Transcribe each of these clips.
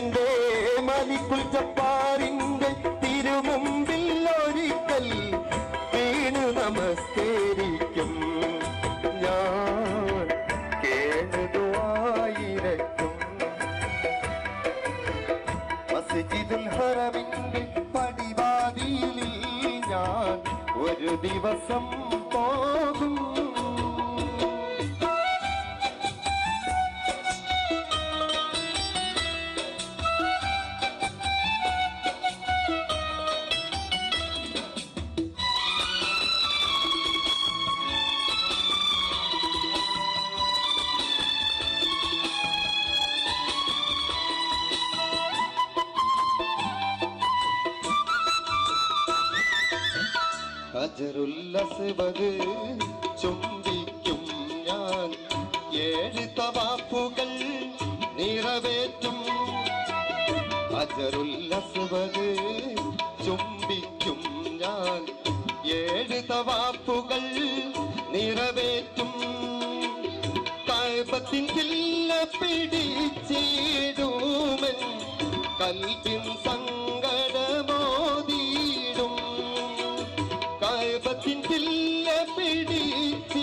എന്റെ മലിക്കുൽ ജബ്ബാറിന്റെ തിരുമുമ്പിൽ ഒരിക്കൽ വീണു നമസ്കരിക്കും ഞാൻ കേഴുതുവായിരക്കും. മസ്ജിദുൽ ഹറമിന്റെ പടിവാതിലിൽ ഞാൻ ഒരു ദിവസം പോകും. ഹജറുൽ അസ്വദ് ചുംബിക്കും ഞാൻ 7 തവാഫുകൾ നിറവേറ്റും. ഹജറുൽ അസ്വദ് ചുംബിക്കും ഞാൻ 7 തവാഫുകൾ നിറവേറ്റും. കഅബത്തിൻ കില്ല പിടിച്ചിടുമൻ കൽബിൻ സങ്കടമോദിടും. കഅബത്തിൻ കില്ല പിടിച്ചിടുമൻ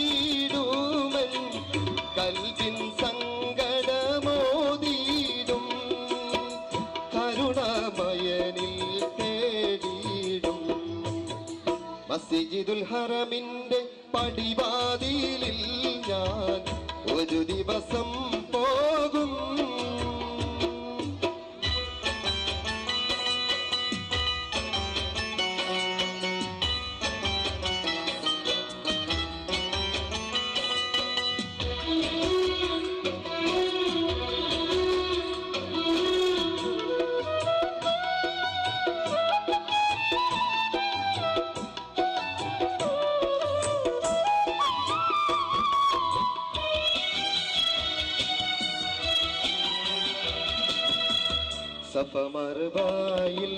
കൽബിൻ സങ്കടമോദിടും. കരുണാമയനിൽ തേടിടും. മസ്ജിദുൽ ഹറമിന്റെ പടിവാതിലിൽ ഞാൻ ഒരു ദിവസം പോകും. സഫ മർവായിൽ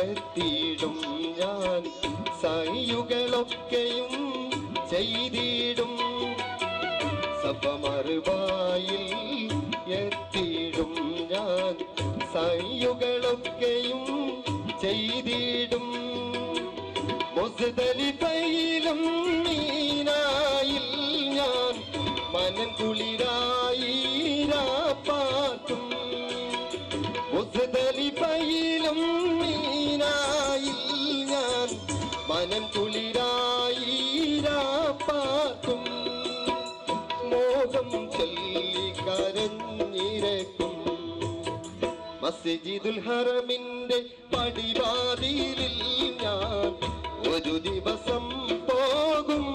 എത്തിയിടും ഞാൻ സയ്യുകളൊക്കെയും ചെയ്തിടും. സഫ മർവായിൽ എത്തിയിടും ഞാൻ സയ്യുകളൊക്കെയും ചെയ്തിടും. മുസ്ദലിഫയിലും മീനായിൽ ഞാൻ മനം കുളിരായി രാപ്പാർക്കും. മുസ്ദലിഫയിലും മീനായിൽ ഞാൻ മനം കുളിരായി രാപ്പാർക്കും. മോഹം ചൊല്ലി കരഞ്ഞിരക്കും. മസ്ജിദുൽ ഹറമിന്റെ പടിവാതിലിൽ ഞാൻ ഒരു ദിവസം പോകും.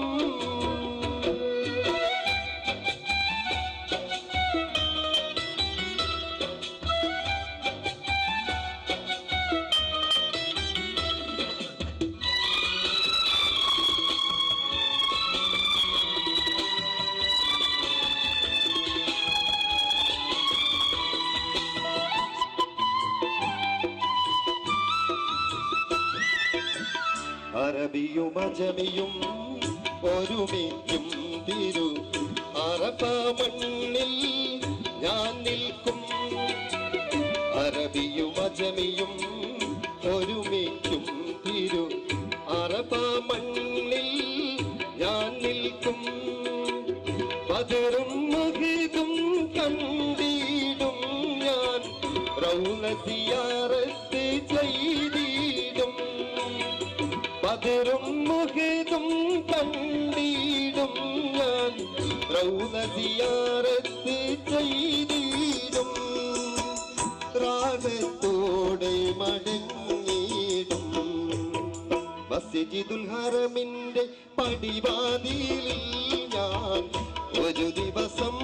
അറബിയും അജമിയും ഒരുമിക്കും തിരു അറഫ മണ്ണിൽ ഞാൻ നിൽക്കും. അറബിയും അജമിയും ഒരുമിക്കും തിരു അറഫ മണ്ണിൽ ഞാൻ നിൽക്കും. ബദറും മുഹീദും കണ്ടിടും ഞാൻ റൗള സിയാറത്ത് ചെയ്തിടും. ബദറും മുഹീദും കണ്ടിടും ഞാൻ റൗള സിയാറത്ത് ചെയ്തിടും. റാഹത്തോടെ മടങ്ങിടും. മസ്ജിദുൽ ഹറമിന്റെ പടിവാതിലിൽ ഞാൻ ഒരു ദിവസം